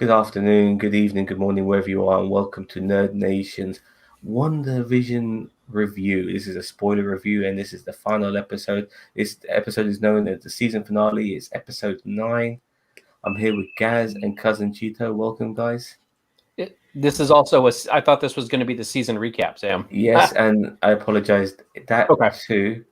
Good afternoon, good evening, good morning, wherever you are, and welcome to Nerd Nation's WandaVision review. This is a spoiler review, and this is the final episode. This episode is known as the season finale. It's episode 9. I'm here with Gaz and cousin Cheeto. Welcome, guys. This is also I thought this was going to be the season recap, Sam. Yes, and I apologized too,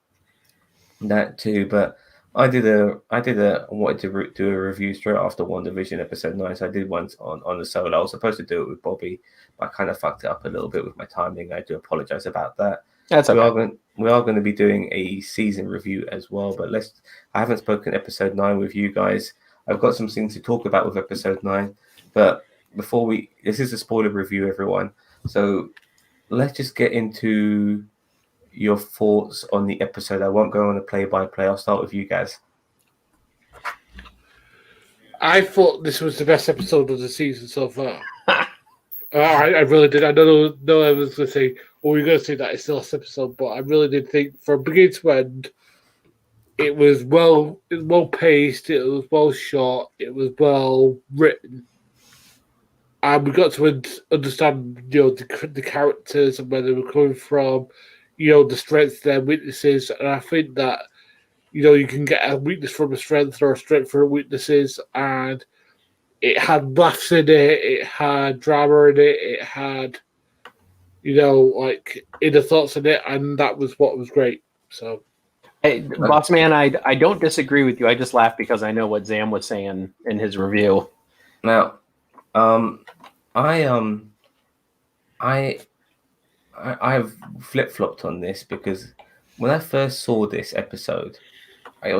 but I wanted to do a review straight after WandaVision episode 9, so I did one on the solo. I was supposed to do it with Bobby, but I kind of fucked it up a little bit with my timing. I do apologize about that. That's okay. We are going to be doing a season review as well, but I haven't spoken episode 9 with you guys. I've got some things to talk about with episode 9, but this is a spoiler review, everyone. So let's just get into your thoughts on the episode. I won't go on a play-by-play. I'll start with you guys. I thought this was the best episode of the season so far. I really did. I don't know I was going to say, you're going to say that it's the last episode, but I really did think from beginning to end, it was well paced, it was well shot, it was well written. And we got to understand, the characters and where they were coming from, the strengths, their weaknesses. And I think that, you can get a weakness from a strength or a strength from weaknesses. And it had laughs in it, it had drama in it had, inner thoughts in it. And that was what was great. So, hey, boss man, I don't disagree with you. I just laughed because I know what Zam was saying in his review. Now, I've flip-flopped on this because when I first saw this episode, I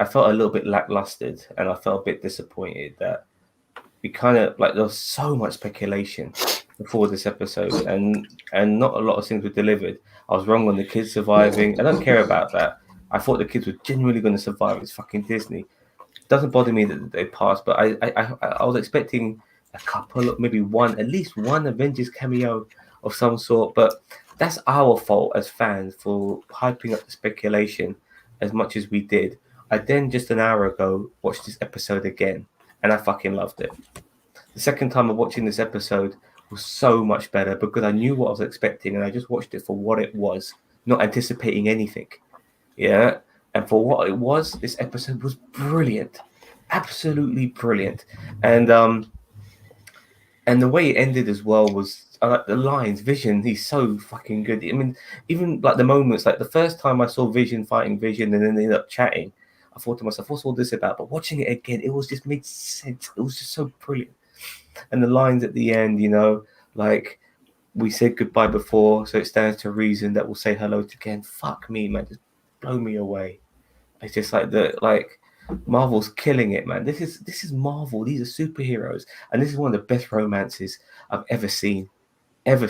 felt a little bit lackluster and I felt a bit disappointed that we kind of there was so much speculation before this episode and not a lot of things were delivered. I was wrong on the kids surviving. I don't care about that. I thought the kids were genuinely going to survive. It's fucking Disney. It doesn't bother me that they passed, but I was expecting a couple, maybe at least one Avengers cameo of some sort, but that's our fault as fans for hyping up the speculation as much as we did. I then just an hour ago watched this episode again, and I fucking loved it. The second time of watching this episode was so much better because I knew what I was expecting, and I just watched it for what it was, not anticipating anything. Yeah, and for what it was, this episode was brilliant, absolutely brilliant, and the way it ended as well was. I like the lines. Vision, he's so fucking good. I mean, even the moments, the first time I saw Vision fighting Vision and then they ended up chatting, I thought to myself, what's all this about? But watching it again, it was just made sense. It was just so brilliant. And the lines at the end, we said goodbye before, so it stands to reason that we'll say hello again. Fuck me, man. Just blow me away. It's just Marvel's killing it, man. This is Marvel. These are superheroes. And this is one of the best romances I've ever seen. And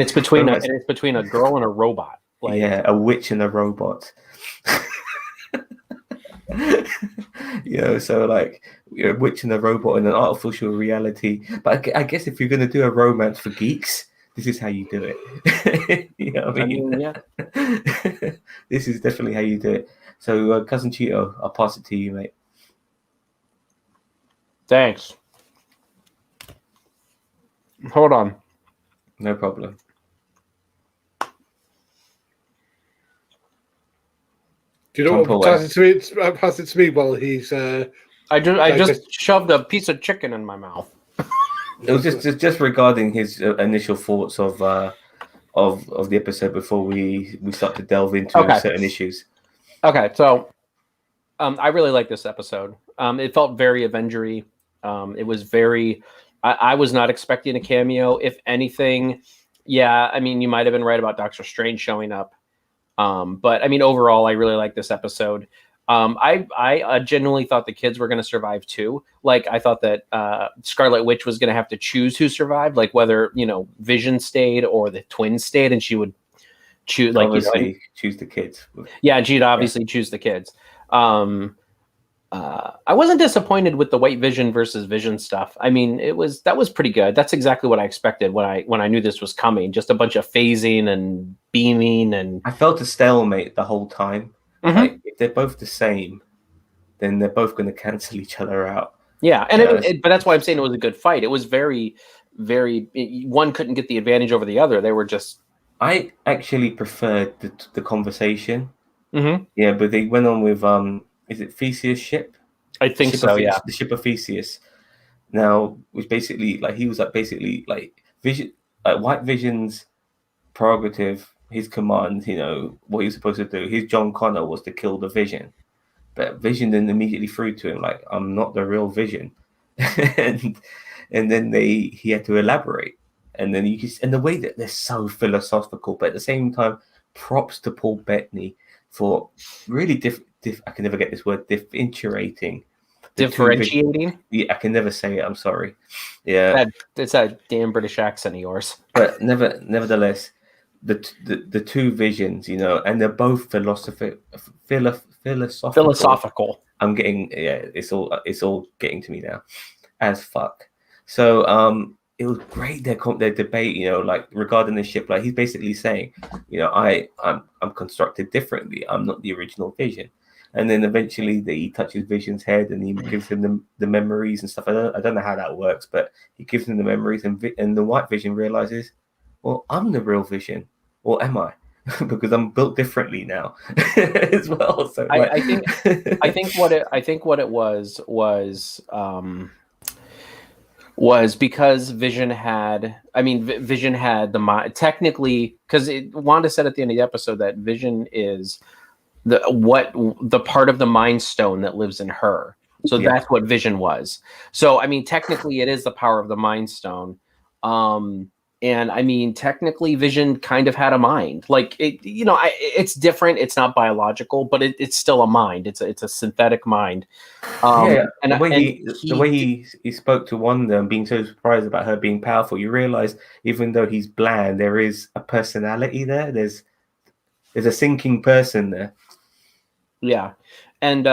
it's between a girl and a robot. A witch and a robot. So a witch and a robot in an artificial reality. But I guess if you're going to do a romance for geeks, this is how you do it. You know what I mean? Yeah. This is definitely how you do it. So, cousin Cheeto, I'll pass it to you, mate. Thanks. Hold on. No problem. Do you know what? Pass it to me while he's. I just shoved a piece of chicken in my mouth. It was just regarding his initial thoughts of the episode before we start to delve into certain issues. Okay, so I really like this episode. It felt very Avengery. It was very. I was not expecting a cameo. If anything, yeah, I mean, you might have been right about Doctor Strange showing up. But I mean, overall, I really like this episode. I genuinely thought the kids were going to survive too. I thought that Scarlet Witch was going to have to choose who survived, whether Vision stayed or the twins stayed, and she would choose choose the kids. Yeah, and she'd obviously choose the kids. I wasn't disappointed with the White Vision versus Vision stuff. I mean, that was pretty good. That's exactly what I expected when I knew this was coming. Just a bunch of phasing and beaming, and I felt a stalemate the whole time. Mm-hmm. If they're both the same, then they're both going to cancel each other out. Yeah, and Yeah, but that's why I'm saying it was a good fight. It was very, very. One couldn't get the advantage over the other. They were just. I actually preferred the conversation. Mhm. Yeah, but they went on with is it Theseus' ship? I think so. Yeah. The ship of Theseus. Now, which basically like he was like basically like Vision, White Vision's prerogative, his command. You know what he was supposed to do. His John Connor was to kill the Vision, but Vision then immediately threw to him like, "I'm not the real Vision," and then he had to elaborate, and then and the way that they're so philosophical, but at the same time, props to Paul Bettany for really I can never get this word, differentiating. Differentiating. Yeah, I can never say it. I'm sorry. Yeah, it's that damn British accent of yours. but nevertheless, the two visions, you know, and they're both philosophical. Philosophical. I'm getting it's all getting to me now, as fuck. So it was great their debate, you know, like regarding the ship. Like he's basically saying, you know, I'm constructed differently. I'm not the original Vision. And then eventually he touches Vision's head and he gives him the memories and stuff. I don't know how that works, but he gives him the memories, and the White Vision realizes, well, I'm the real Vision, or am I? Because I'm built differently now as well. So I think what it was because Vision had. I mean, Vision had the mind technically, because Wanda said at the end of the episode that Vision is the part of the Mind Stone that lives in her. So that's what Vision was. So I mean, technically, it is the power of the Mind Stone. And I mean, technically, Vision kind of had a mind. Like it, you know, it's different. It's not biological, but it's still a mind. It's a synthetic mind. And the way he spoke to Wanda and being so surprised about her being powerful, you realize even though he's bland, there is a personality there. There's a thinking person there. Yeah, and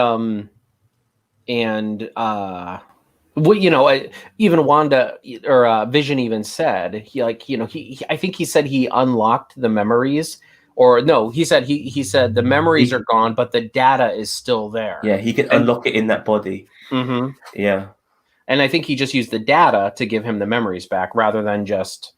well, you know, even Wanda or Vision even said I think he said he unlocked the memories, or no, he said the memories are gone, but the data is still there. Yeah, he can unlock it in that body. Mm-hmm. Yeah, and I think he just used the data to give him the memories back rather than just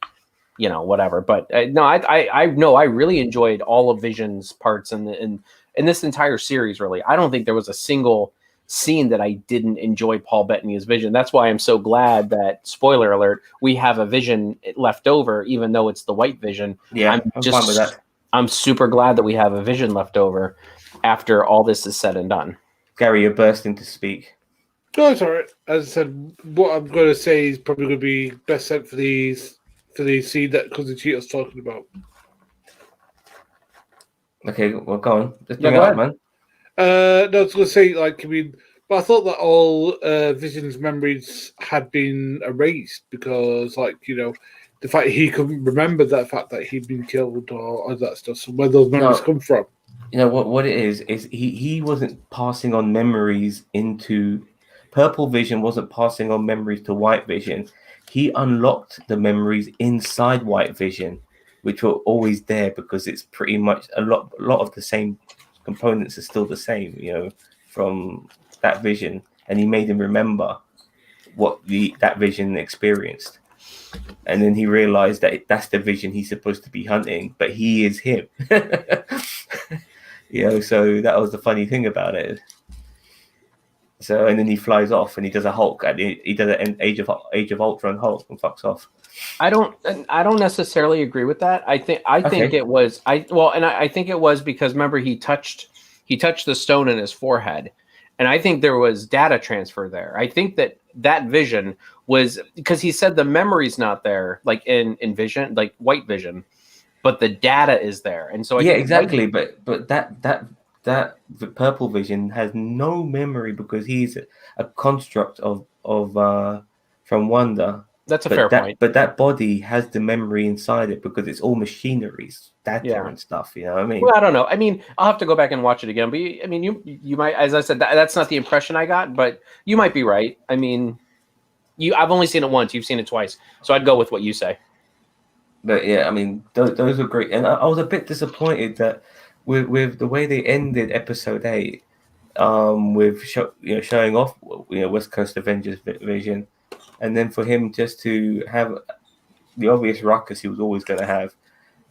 whatever. But no, I really enjoyed all of Vision's parts in this entire series. Really, I don't think there was a single scene that I didn't enjoy Paul Bettany as Vision. That's why I'm so glad that, spoiler alert, we have a Vision left over, even though it's the White Vision. Yeah, I'm fine with that. I'm super glad that we have a Vision left over after all this is said and done. Gary, you're bursting to speak. No, it's all right. As I said, what I'm going to say is probably going to be best set for the scene that Cousin Cheetah's talking about. Okay, well, go on. Just bring it up, man. No, I was going to say, but I thought that all Vision's memories had been erased because, the fact he couldn't remember that fact that he'd been killed or that stuff. So where those memories come from? You know what it is he wasn't passing on memories into Purple Vision. Wasn't passing on memories to White Vision. He unlocked the memories inside White Vision, which were always there because it's pretty much a lot of the same components are still the same, from that Vision, and he made him remember what that Vision experienced, and then he realized that that's the Vision he's supposed to be hunting, but he is him. So that was the funny thing about it. So, and then he flies off and he does a Hulk. He does an Age of Ultron Hulk and fucks off. I don't necessarily agree with that. I think it was I think it was because remember he touched the stone in his forehead, and I think there was data transfer there. I think that Vision was because he said the memory's not there, like in Vision, like White Vision, but the data is there, and so exactly. But that the Purple Vision has no memory because he's a construct of from Wanda. That's a fair point. But that body has the memory inside it because it's all machineries, data and stuff. You know what I mean? Well, I don't know. I mean, I'll have to go back and watch it again. But you might, as I said, that's not the impression I got. But you might be right. I mean, I've only seen it once. You've seen it twice, so I'd go with what you say. But yeah, I mean, those were great, and I was a bit disappointed that with the way they ended episode 8. with showing off West Coast Avengers vision, and then for him just to have the obvious ruckus he was always going to have,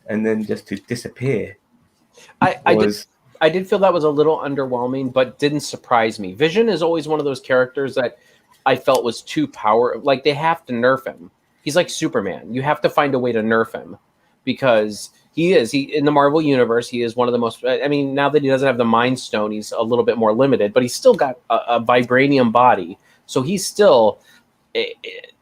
and then just to disappear. I did feel that was a little underwhelming, but didn't surprise me. Vision is always one of those characters that I felt was too like they have to nerf him. He's like Superman. You have to find a way to nerf him because he in the Marvel universe, he is one of the most, I mean, now that he doesn't have the Mind Stone, he's a little bit more limited, but he's still got a vibranium body. So he's still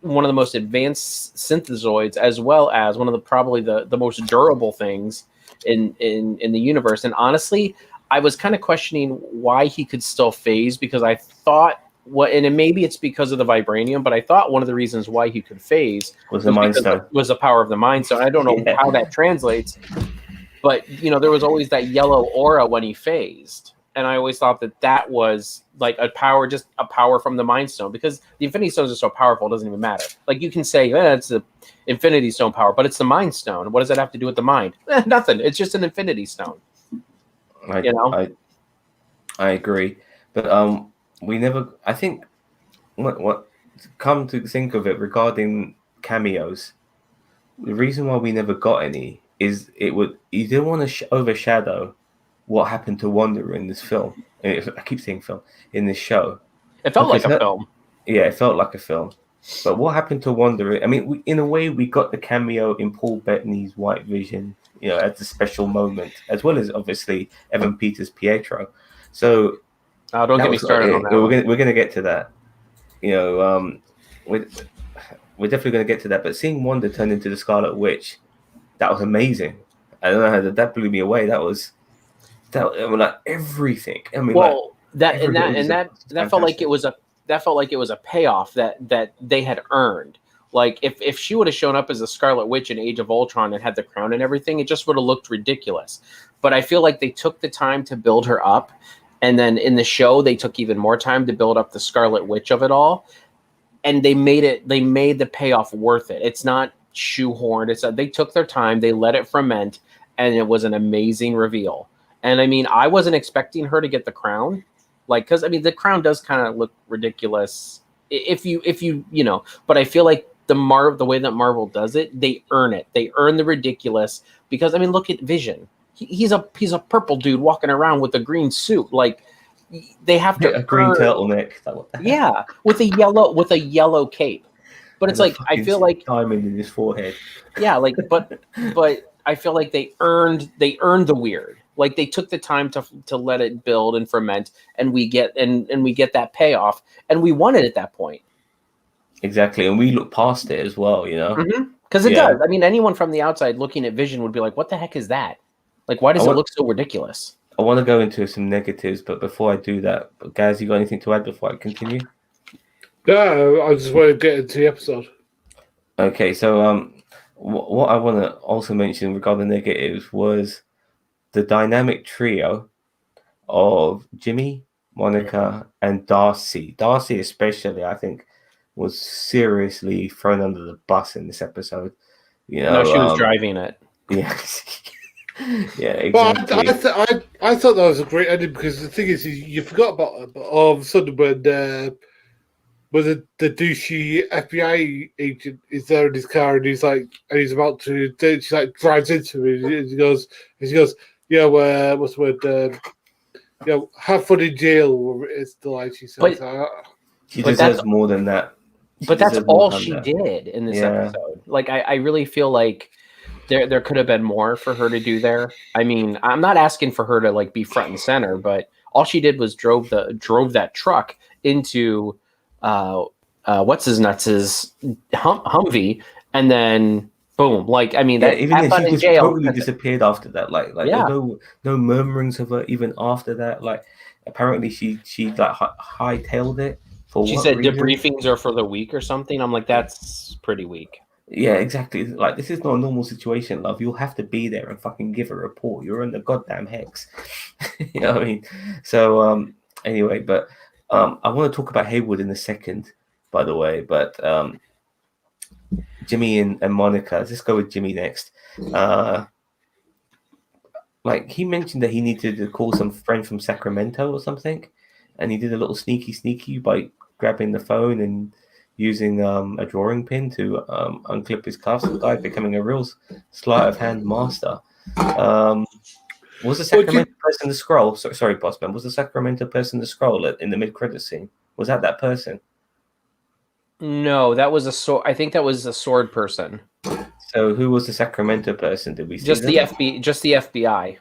one of the most advanced synthezoids, as well as one of probably the most durable things in the universe. And honestly, I was kind of questioning why he could still phase, because I thought maybe it's because of the vibranium, but I thought one of the reasons why he could phase was the Mind Stone. Was the power of the Mind Stone. I don't know how that translates, but there was always that yellow aura when he phased, and I always thought that was like a power from the Mind Stone, because the Infinity Stones are so powerful it doesn't even matter. Like you can say it's the Infinity Stone power, but it's the Mind Stone. What does that have to do with the mind? Nothing. It's just an Infinity Stone. I agree, but we never. I think what come to think of it regarding cameos, the reason why we never got any is you didn't want to overshadow what happened to Wanda in this film. I keep saying film in this show. It felt like a film. Yeah, it felt like a film. But what happened to Wanda? I mean, in a way, we got the cameo in Paul Bettany's White Vision, as a special moment, as well as obviously Evan Peters' Pietro. So don't get me started on that. We're gonna get to that. We're definitely gonna get to that. But seeing Wanda turn into the Scarlet Witch, that was amazing. I don't know how that blew me away. That like everything. I mean, that felt like it was a payoff that they had earned. Like if she would have shown up as a Scarlet Witch in Age of Ultron and had the crown and everything, it just would have looked ridiculous. But I feel like they took the time to build her up, and then in the show they took even more time to build up the Scarlet Witch of it all, and they made the payoff worth it. It's not shoehorned. They took their time, they let it ferment, and it was an amazing reveal. And I mean, I wasn't expecting her to get the crown, because I mean, the crown does kind of look ridiculous if you but I feel like the way that Marvel does it, they earn it. They earn the ridiculous, because I mean, look at Vision. He's a purple dude walking around with a green suit. Like they have to a green turtleneck. Yeah, with a yellow cape. But it's like I feel like diamond in his forehead. Yeah, but I feel like they earned the weird. Like they took the time to let it build and ferment, and we get that payoff, and we won it at that point. Exactly, and we look past it as well, because it does. I mean, anyone from the outside looking at Vision would be like, "What the heck is that? Like, why does it look so ridiculous?" I want to go into some negatives, but before I do that, guys, you got anything to add before I continue? No, I just want to get into the episode. Okay, so what I want to also mention regarding negatives was the dynamic trio of Jimmy, Monica, and Darcy. Darcy especially, I think, was seriously thrown under the bus in this episode. No, she was driving it. Yeah. Yeah, exactly. But I thought that was a great ending, because the thing is you forgot about her, but all of a sudden when the douchey FBI agent is there in his car, and he's about to, she like drives into him, and he goes, yeah, what's the word? Have fun in jail. It's the line she says. She deserves more than that. But that's all she did in this episode. Like I really feel like there could have been more for her to do there. I mean, I'm not asking for her to like be front and center, but all she did was drove that truck into what's his nuts' Humvee, and then boom. Like, I mean, that even then, she just totally disappeared after that. Like no murmurings of her even after that. Like, apparently she like hightailed it. She said debriefings are for the week or something. I'm like, that's pretty weak. Yeah, exactly. Like, this is not a normal situation, love. You'll have to be there and fucking give a report. You're in the goddamn hex. You know what I mean? So anyway, but I want to talk about Haywood in a second, by the way. But Jimmy and Monica, let's go with Jimmy next. Like, he mentioned that he needed to call some friend from Sacramento or something. and he did a little sneaky by grabbing the phone and using a drawing pin to unclip his cuffs. The guy becoming a real sleight of hand master. Was the Sacramento person the scroll? Sorry, Bossman. Was the Sacramento person the scroll in the mid-credit scene? Was that person? No, that was a sword. I think that was a sword person. So who was the Sacramento person? Did we see just the FBI?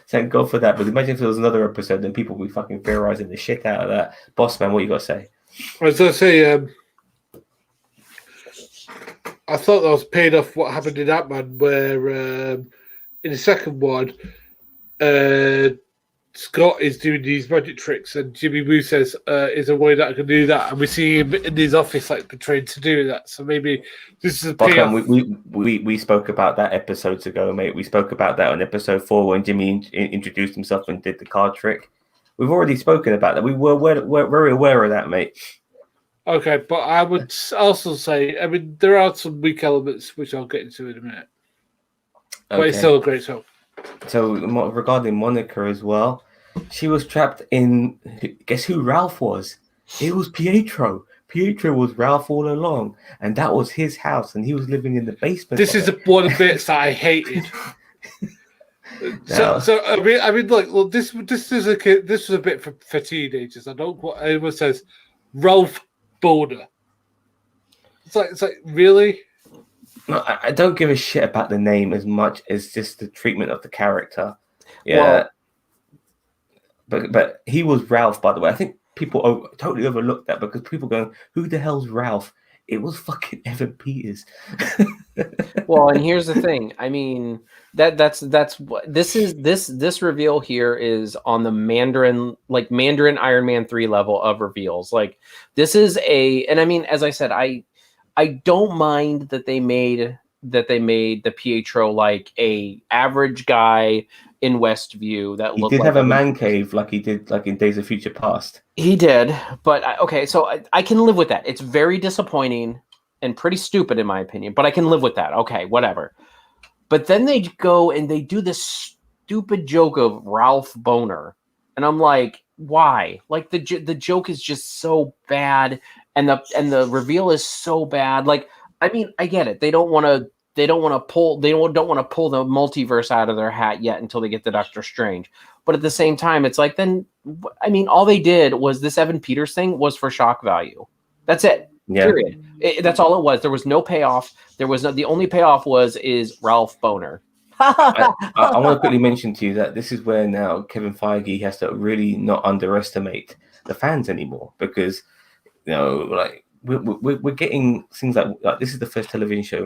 Thank God for that. But imagine if there was another episode, then people would be fucking theorizing the shit out of that. Bossman, what you got to say? I was going to say, I thought that was paid off what happened in Ant-Man, where in the second one, Scott is doing these magic tricks, and Jimmy Woo says, "Is a way that I can do that?" And we see him in his office, like betrayed to do that. So maybe this is a payoff. We spoke about that episodes ago, mate. We spoke about that on episode 4 when Jimmy introduced himself and did the card trick. We've already spoken about that. We're very aware of that, mate. Okay, but I would also say, I mean, there are some weak elements which I'll get into in a minute. Okay. But it's still a great show. So regarding Monica as well, she was trapped in. Guess who Ralph was? It was Pietro. Pietro was Ralph all along, and that was his house, and he was living in the basement. This is one of the bits that I hated. So I mean, like, well, this was a bit for teenagers. I don't what anyone says. Ralph Boulder. It's like really. No, I don't give a shit about the name as much as just the treatment of the character. Yeah, well, but he was Ralph, by the way. I think people totally overlooked that because people going, "Who the hell's Ralph?" It was fucking Evan Peters. Well, and here's the thing. I mean, that's what this reveal here is on the Mandarin Iron Man 3 level of reveals. Like this is and I mean, as I said, I don't mind that they made the Pietro like a average guy in Westview that he did have a man cave like he did like in Days of Future Past. He did, but okay, so I can live with that. It's very disappointing and pretty stupid in my opinion, but I can live with that. Okay, whatever. But then they go and they do this stupid joke of Ralph Boner, and I'm like, why? Like the joke is just so bad. And the reveal is so bad. Like, I mean, I get it. They don't want to pull the multiverse out of their hat yet until they get the Doctor Strange. But at the same time, it's like then I mean, all they did was this Evan Peters thing was for shock value. That's it. Yeah. Period. That's all it was. There was no payoff. The only payoff is Ralph Boner. I want to quickly mention to you that this is where now Kevin Feige has to really not underestimate the fans anymore because. You know, like we're getting things like this is the first television show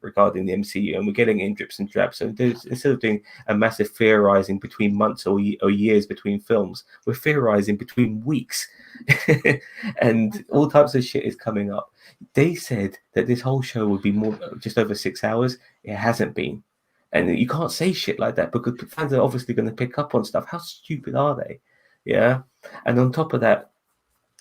regarding the MCU, and we're getting in drips and drabs. So instead of doing a massive theorizing between months or years between films, we're theorizing between weeks, and all types of shit is coming up. They said that this whole show would be just over 6 hours. It hasn't been, and you can't say shit like that because fans are obviously going to pick up on stuff. How stupid are they? Yeah, and on top of that.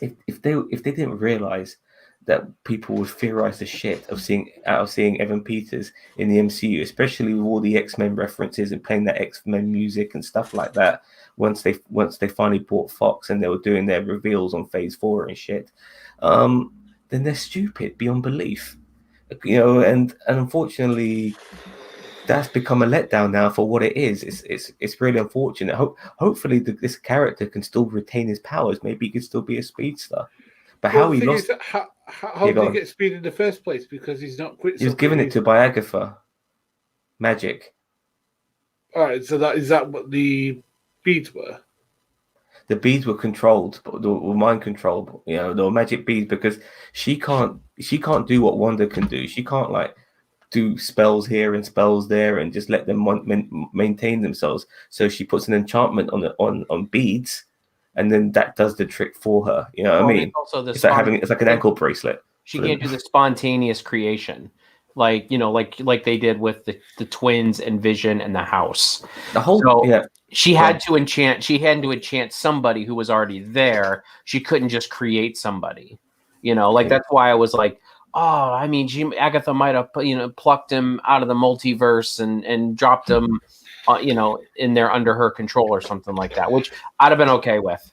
If they didn't realize that people would theorize the shit of seeing Evan Peters in the MCU, especially with all the X-Men references and playing that X-Men music and stuff like that, once they finally bought Fox and they were doing their reveals on Phase 4 and shit, then they're stupid beyond belief, you know. And unfortunately, that's become a letdown now for what it is. It's really unfortunate. Hopefully this character can still retain his powers. Maybe he could still be a speedster. But how he lost? How did he get speed in the first place? Because he's not quit. He was given it to by Agatha. Magic. All right. So is that what the beads were? The beads were controlled, but they were mind controlled. You know, they were magic beads because she can't do what Wanda can do. She can't like. Do spells here and spells there and just let them maintain themselves. So she puts an enchantment on beads, and then that does the trick for her. You know what I mean? It's like an ankle bracelet. She can't do the spontaneous creation, like they did with the twins and Vision and the house. She had to enchant somebody who was already there. She couldn't just create somebody. That's why I was like. Oh, I mean, Agatha might have, plucked him out of the multiverse and dropped him, in there under her control or something like that, which I'd have been okay with.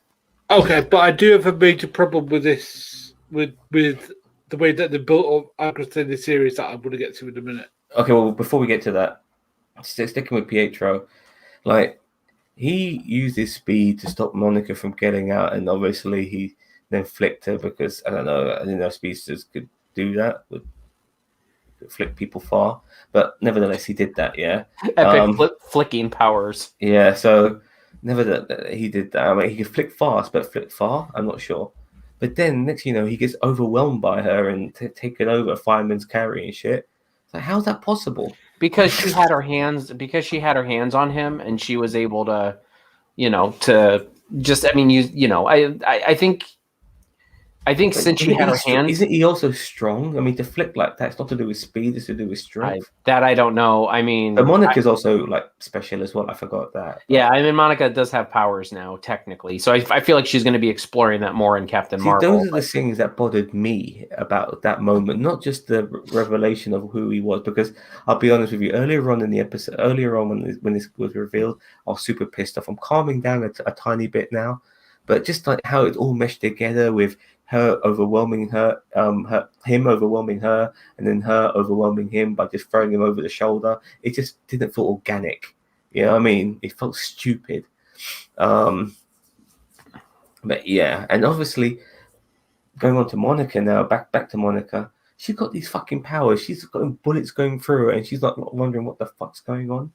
Okay, but I do have a major problem with this, with the way that they built up the series that I'm going to get to in a minute. Okay, well, before we get to that, sticking with Pietro, like he used his speed to stop Monica from getting out, and obviously he then flicked her because I don't know, I didn't know speedsters could do that, would flick people far, but nevertheless he did that. Yeah, Epic flicking powers. yeah. So nevertheless he did that. I mean, he could flick fast, but flick far, I'm not sure. But then next, he gets overwhelmed by her and taken over, fireman's carry and shit. It's like, how's that possible? Because she had her hands on him, and she was able to, to just. I mean, I think since she had her hands, isn't he also strong? I mean, to flick like that, it's not to do with speed; it's to do with strength. I don't know. I mean, but Monica's also like special as well. I forgot that. But... yeah, I mean, Monica does have powers now, technically. So I feel like she's going to be exploring that more in Captain Marvel. Those are the things that bothered me about that moment, not just the revelation of who he was. Because I'll be honest with you, earlier on in the episode, when this was revealed, I was super pissed off. I'm calming down a tiny bit now, but just like how it all meshed together with her overwhelming him overwhelming her, and then her overwhelming him by just throwing him over the shoulder. It just didn't feel organic. You know what I mean? It felt stupid. But yeah, and obviously going on to Monica now, back to Monica. She's got these fucking powers. She's got bullets going through her, and she's not wondering what the fuck's going on.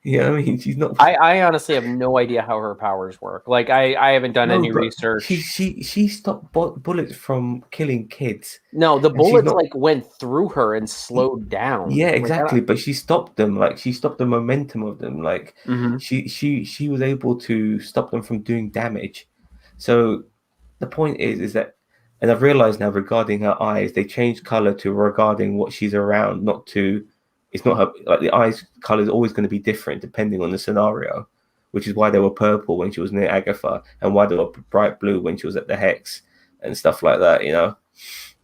You know what I mean? She's not. I honestly have no idea how her powers work. Like I haven't done any research. She stopped bullets from killing kids. No, the bullets went through her and slowed down. Yeah, exactly. But she stopped them. Like she stopped the momentum of them. Like she was able to stop them from doing damage. So the point is that, and I've realized now regarding her eyes, they changed color to regarding what she's around, not to. It's not her, like the eyes color is always going to be different depending on the scenario, which is why they were purple when she was near Agatha and why they were bright blue when she was at the Hex and stuff like that,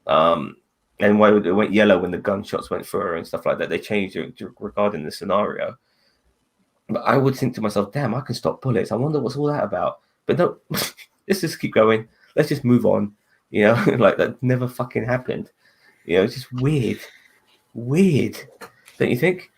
and why it went yellow when the gunshots went through her and stuff like that. They changed it regarding the scenario. But I would think to myself, damn, I can stop bullets. I wonder what's all that about. But no, let's just keep going. Let's just move on. Like that never fucking happened. It's just weird. Don't you think?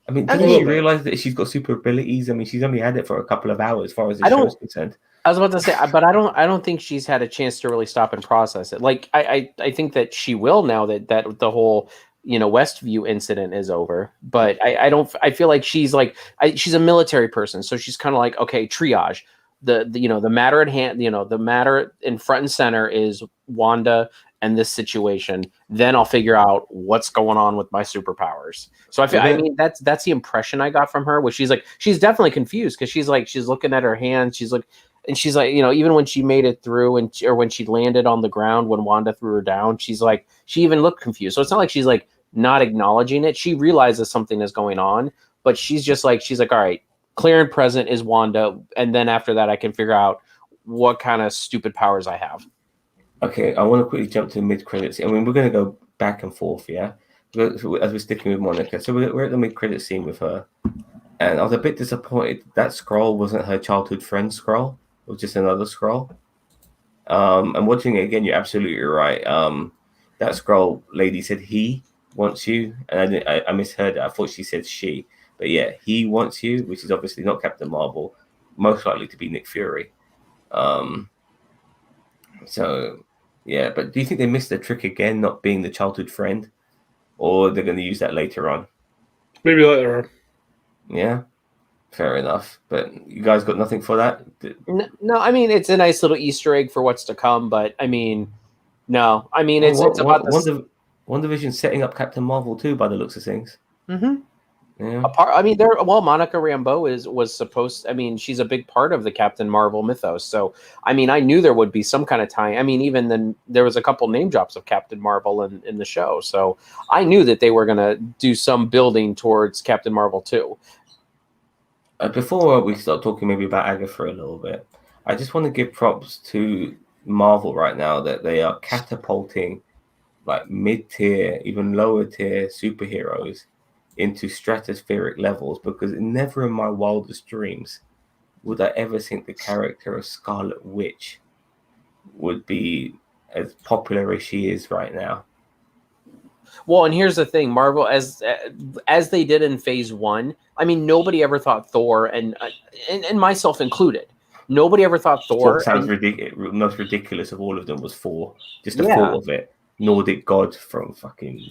I mean, doesn't she realize that she's got super abilities? I mean, she's only had it for a couple of hours, as far as the show's concerned. I was about to say, but I don't think she's had a chance to really stop and process it. Like, I think that she will now that the whole Westview incident is over. But I don't. I feel like she's a military person, so she's kind of like, okay, triage. The matter at hand. The matter in front and center is Wanda and this situation, then I'll figure out what's going on with my superpowers. So I mean, that's the impression I got from her, where she's definitely confused because she's looking at her hands. She's even when she made it through or when she landed on the ground, when Wanda threw her down, she even looked confused. So it's not like she's not acknowledging it. She realizes something is going on, but she's like, all right, clear and present is Wanda. And then after that, I can figure out what kind of stupid powers I have. Okay, I want to quickly jump to the mid-credits. I mean, we're going to go back and forth, yeah? As we're sticking with Monica. So we're at the mid-credit scene with her. And I was a bit disappointed. That scroll wasn't her childhood friend scroll. It was just another scroll. And watching it again, you're absolutely right. That scroll lady said he wants you. And I misheard it. I thought she said she. But yeah, he wants you, which is obviously not Captain Marvel. Most likely to be Nick Fury. So... yeah, but do you think they missed the trick again, not being the childhood friend? Or they're going to use that later on? Maybe later on. Yeah, fair enough. But you guys got nothing for that? No, I mean, it's a nice little Easter egg for what's to come, but I mean, no. I mean, it's about this... WandaVision setting up Captain Marvel too, by the looks of things. Mm-hmm. Yeah. Monica Rambeau was supposed. I mean, she's a big part of the Captain Marvel mythos. So, I mean, I knew there would be some kind of tie. I mean, even then, there was a couple name drops of Captain Marvel in the show. So, I knew that they were going to do some building towards Captain Marvel too. Before we start talking maybe about Agatha a little bit, I just want to give props to Marvel right now that they are catapulting like mid-tier, even lower tier superheroes into stratospheric levels, because never in my wildest dreams would I ever think the character of Scarlet Witch would be as popular as she is right now? Well, and here's the thing, Marvel, as they did in Phase 1, I mean, nobody ever thought Thor, and myself included, nobody ever thought Thor. Sounds ridiculous. Most ridiculous of all of them was Thor. Just the Yeah. thought of it. Nordic god from fucking.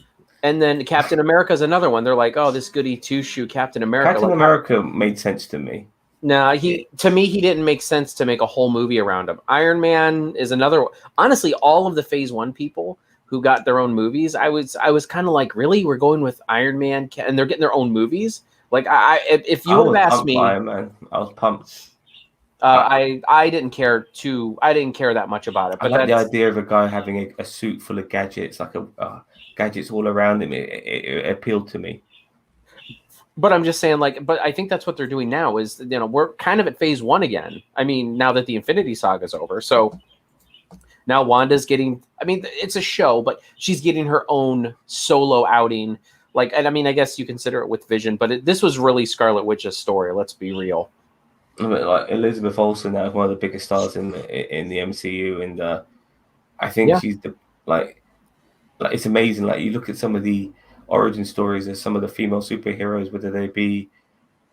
And then Captain America's another one. They're like, oh, this goody two-shoe Captain America. Captain America made sense to me. No, to me, he didn't make sense to make a whole movie around him. Iron Man is another one. Honestly, all of the Phase 1 people who got their own movies, I was kind of like, really? We're going with Iron Man, and they're getting their own movies? Like, if you would have asked me, Iron Man. I was pumped. I didn't care that much about it. But I like the idea of a guy having a suit full of gadgets, like gadgets all around him. It appealed to me. But I'm just saying, like, but I think that's what they're doing now is, we're kind of at Phase 1 again. I mean, now that the Infinity Saga is over. So now Wanda's getting, I mean, it's a show, but she's getting her own solo outing. Like, and I mean, I guess you consider it with Vision, but this was really Scarlet Witch's story. Let's be real. I mean, like Elizabeth Olsen now is one of the biggest stars in the MCU, and I think she's like it's amazing. Like you look at some of the origin stories of some of the female superheroes, whether they be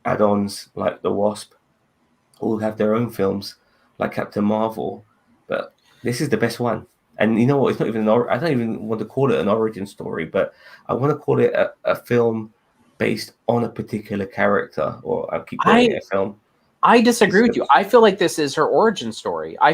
add-ons like the Wasp, all have their own films like Captain Marvel, but this is the best one. And you know what? It's not even I don't even want to call it an origin story, but I want to call it a film based on a particular character, or I keep calling it a film. I disagree with you. I feel like this is her origin story. I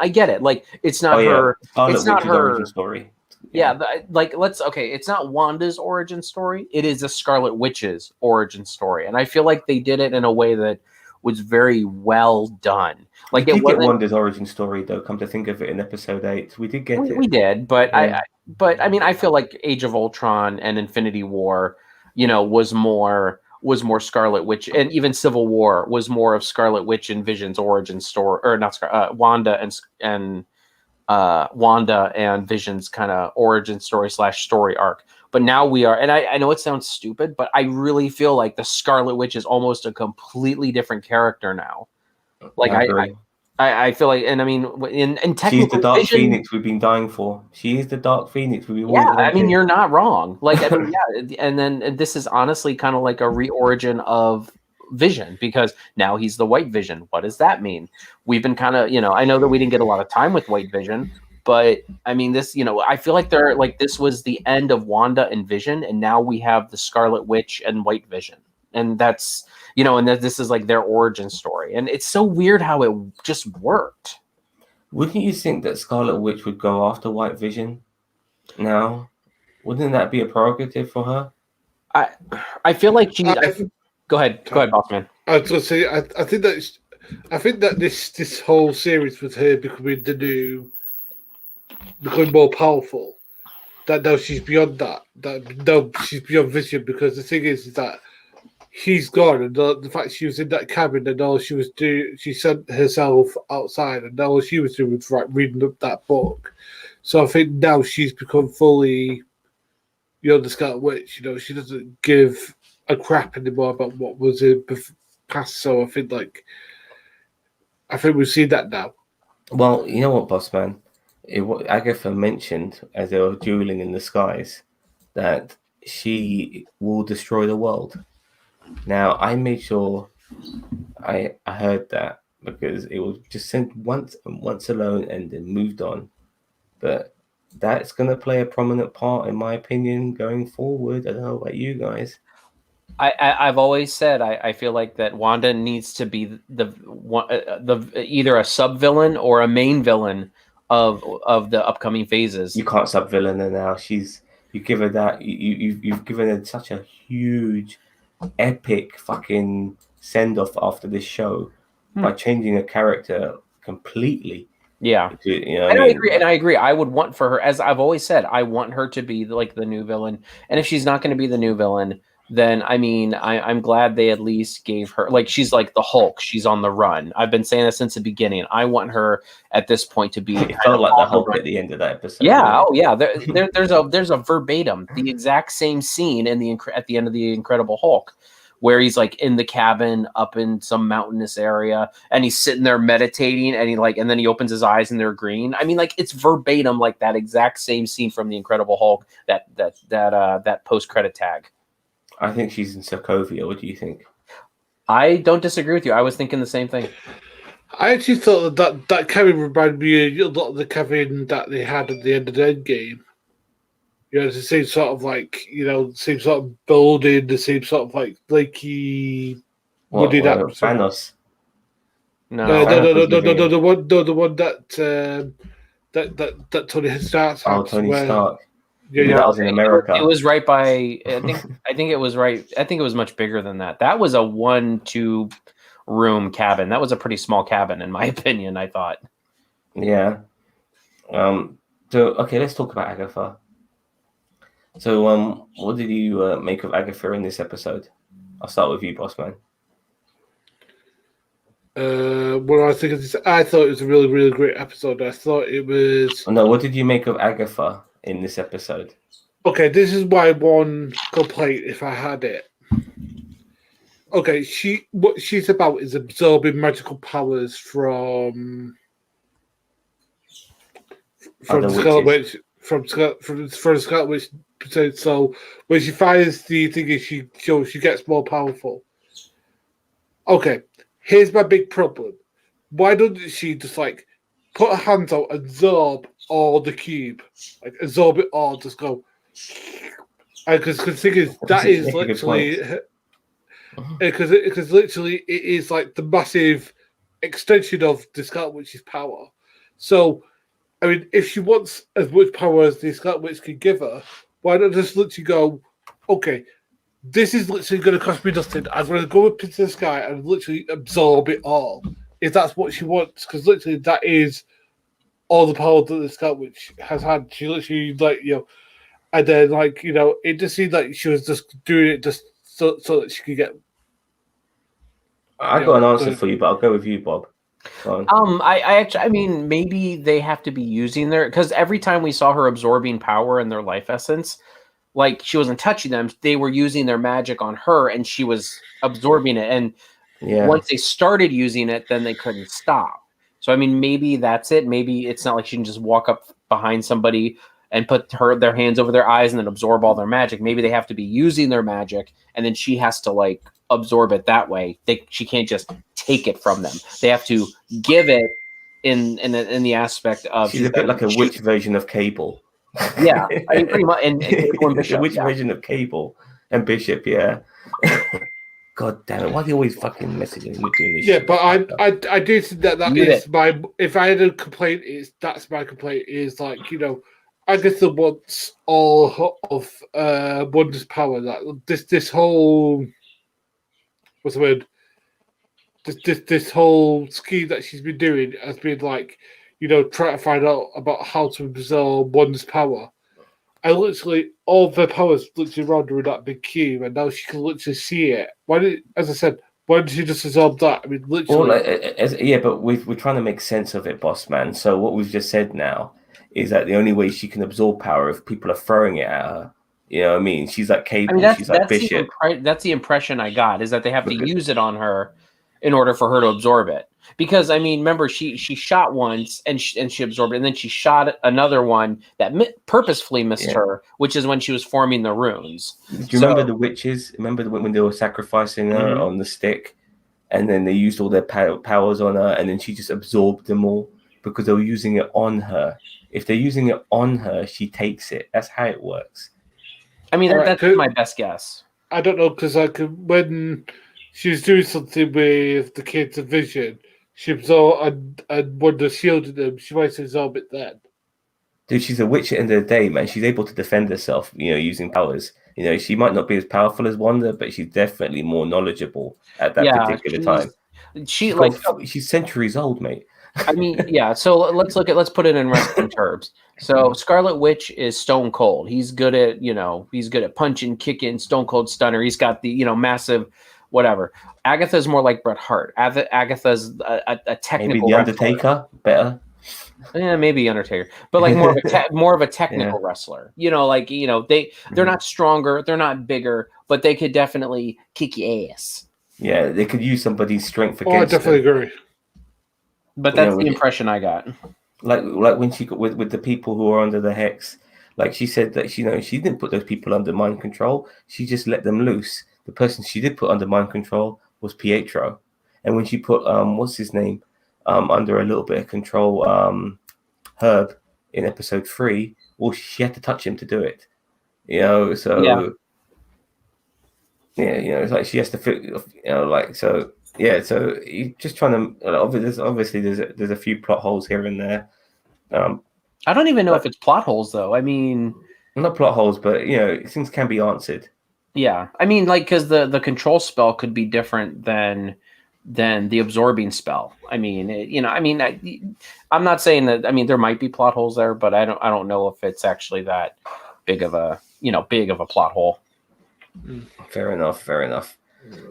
get it. Like it's not her. It's not her origin story. Yeah, it's not Wanda's origin story. It is a Scarlet Witch's origin story, and I feel like they did it in a way that was very well done. Like we did get Wanda's origin story, though. Come to think of it, in episode 8, we did get it. We did, but I mean, I feel like Age of Ultron and Infinity War, was more Scarlet Witch, and even Civil War was more of Scarlet Witch and Vision's origin story, or not Wanda and Vision's kind of origin story / story arc. But now we are, and I know it sounds stupid, but I really feel like the Scarlet Witch is almost a completely different character now. Like I feel like, and I mean, in technically, she's the Dark Phoenix we've been dying for. She is the Dark Phoenix we've been. Yeah, I mean, you're not wrong. Like, I mean, yeah, and then this is honestly kind of like a reorigin of Vision, because now he's the White Vision. What does that mean? We've been kind of, I know that we didn't get a lot of time with White Vision, but I mean, this, I feel like this was the end of Wanda and Vision, and now we have the Scarlet Witch and White Vision, and that's. And that this is like their origin story. And it's so weird how it just worked. Wouldn't you think that Scarlet Witch would go after White Vision now? Wouldn't that be a prerogative for her? I feel like she... Go ahead, Bossman. I was going to say, I think that this whole series with her becoming more powerful, that now she's beyond that. Now she's beyond Vision, because the thing is that he's gone, and the fact she was in that cabin, and all she was doing, she sent herself outside, and all she was doing was reading up that book. So I think now she's become fully, the Scarlet Witch. She doesn't give a crap anymore about what was in the past. So I think we've seen that now. Well, you know what, boss man? Agatha mentioned as they were dueling in the skies that she will destroy the world. Now, I made sure I heard that, because it was just sent once and once alone and then moved on. But that's going to play a prominent part, in my opinion, going forward. I don't know about you guys. I've always said I feel like that Wanda needs to be the either a sub-villain or a main villain of the upcoming phases. You can't sub-villain her now. You give her that. You've given her such a huge, epic fucking send-off after this show by changing a character completely. Yeah, I agree. I would want for her, as I've always said, I want her to be like the new villain. And if she's not going to be the new villain, then I mean, I'm glad they at least gave her, like, she's like the Hulk. She's on the run. I've been saying that since the beginning. I want her at this point to be. It felt like the Hulk at the end of that episode. Yeah. Oh yeah. There's a verbatim, the exact same scene at the end of the Incredible Hulk, where he's like in the cabin up in some mountainous area and he's sitting there meditating and and then he opens his eyes and they're green. I mean, like it's verbatim like that exact same scene from the Incredible Hulk, that post-credit tag. I think she's in Sokovia. What do you think? I don't disagree with you. I was thinking the same thing. I actually thought that Kevin reminded me a lot of the Kevin that they had at the end of the Endgame. You know, it's the same sort of like, the same sort of building, the same sort of like flaky, woody that. Thanos. No, the one that Tony Stark. Oh, Tony Stark. Yeah, that was in America. It was right by. I think it was right. I think it was much bigger than that. That was a 1-2 room cabin. That was a pretty small cabin, in my opinion. I thought. Yeah. So okay, let's talk about Agatha. So what did you make of Agatha in this episode? I'll start with you, boss man. What I think of this, I thought it was a really, really great episode. I thought it was. No, what did you make of Agatha in this episode? Okay, this is my one complaint if I had it. Okay, what she's about is absorbing magical powers from the Scarlet Witch, from the Scarlet Witch. So when she finds the thing, she gets more powerful. Okay, here's my big problem. Why doesn't she just like put her hands out, absorb all the cube, like absorb it all, just go? Because the thing is, that is literally because literally it is like the massive extension of the Scarlet Witch's power. So, I mean, if she wants as much power as the Scarlet Witch can give her, why not just literally go, okay, this is literally going to cost me nothing. I'm going to go up into the sky and literally absorb it all. If that's what she wants, because literally that is all the power that the Scarlet Witch has had. She literally, and then, it just seemed like she was just doing it just so that she could get. I've got an answer for you, but I'll go with you, Bob. I mean, maybe they have to be using because every time we saw her absorbing power in their life essence, like she wasn't touching them, they were using their magic on her and she was absorbing it. And once they started using it, then they couldn't stop. So, I mean, maybe that's it. Maybe it's not like she can just walk up behind somebody and put their hands over their eyes and then absorb all their magic. Maybe they have to be using their magic and then she has to absorb it that way. She can't just take it from them. They have to give it in the aspect of. She's a bit like a witch version of Cable. Yeah, I mean, pretty much. And Cable and Bishop, a witch version of Cable and Bishop. Yeah. God damn it! Why do you always fucking messaging me doing this? Yeah, but I do think that is my. If I had a complaint, that's my complaint. Is Agatha wants all of Wanda's power. That this whole. What's the word? This whole scheme that she's been doing has been trying to find out about how to absorb Wanda's power. And literally all the powers literally around her in that big cube, and now she can literally see it. Why did she just absorb that? I mean, literally. But we're trying to make sense of it, boss man. So what we've just said now is that the only way she can absorb power if people are throwing it at her. You know what I mean? She's like Cable. She's like Bishop. That's the impression I got, is that they have to use it on her in order for her to absorb it. Because, I mean, remember, she shot once and she absorbed it, and then she shot another one that purposefully missed her, which is when she was forming the runes. Do you remember the witches? Remember when they were sacrificing her on the stick, and then they used all their powers on her, and then she just absorbed them all because they were using it on her. If they're using it on her, she takes it. That's how it works. I mean, that's my best guess. I don't know, because when she was doing something with the kids' vision, she absorbed and Wanda shielded them. She might absorb it then. Dude, she's a witch at the end of the day, man. She's able to defend herself, using powers. She might not be as powerful as Wanda, but she's definitely more knowledgeable at that particular time. She's centuries old, mate. I mean, yeah. So let's put it in wrestling terms. So Scarlet Witch is Stone Cold. He's good at punching, kicking, Stone Cold Stunner. He's got the massive whatever. Agatha's more like Bret Hart. Agatha's a technical. Maybe the Undertaker better. Yeah, maybe Undertaker, but like more of a technical wrestler. You know, like they're not stronger, they're not bigger, but they could definitely kick your ass. Yeah, they could use somebody's strength Oh, I against definitely them. agree. But that's the impression I got. Like when she got with the people who are under the hex, like she said that she didn't put those people under mind control. She just let them loose. The person she did put under mind control was Pietro, and when she put what's his name under a little bit of control, Herb in episode 3, well, she had to touch him to do it. You know, so yeah, it's like she has to fit. Like so. Yeah, so you're just trying to. Obviously, there's a few plot holes here and there. I don't even know if it's plot holes, though. I mean, not plot holes, but things can be answered. Yeah, I mean, like because the control spell could be different than the absorbing spell. I mean, I'm not saying that. I mean, there might be plot holes there, but I don't know if it's actually that big of a plot hole. Fair enough.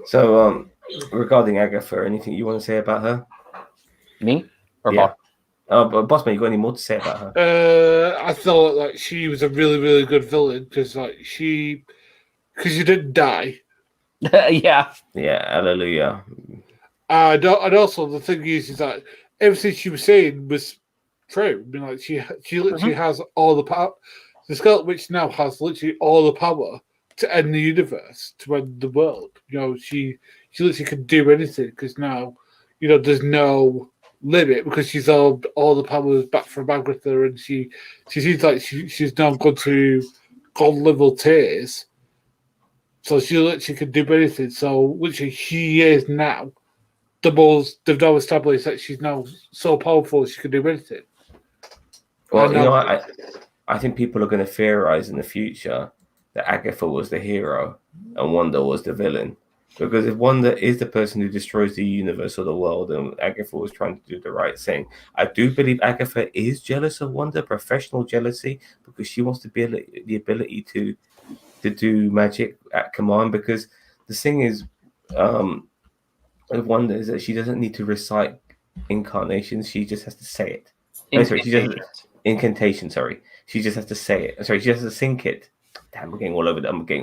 So, regarding Agatha, anything you want to say about her? Me or Boss? But Bossman, you got any more to say about her? I thought like she was a really, really good villain because she didn't die. Yeah. Hallelujah. And also the thing is that everything she was saying was true. I mean, like she literally has all the power. The Scarlet Witch now has literally all the power to end the universe, to end the world. She literally can do anything because now, there's no limit because she's all the powers back from Agatha, and she seems like she's now gone to god level tiers. So she literally can do anything. So literally she is now they've now established that she's now so powerful she can do anything. Well, I think people are going to theorize in the future that Agatha was the hero and Wanda was the villain. Because if Wanda is the person who destroys the universe or the world, and Agatha was trying to do the right thing, I do believe Agatha is jealous of Wanda, professional jealousy, because she wants to be the ability to do magic at command. Because the thing is, with Wanda is that she doesn't need to recite incarnations; she just has to say it. Incantation. Sorry, she just has to say it. Sorry, she just has to think it. Damn, I'm getting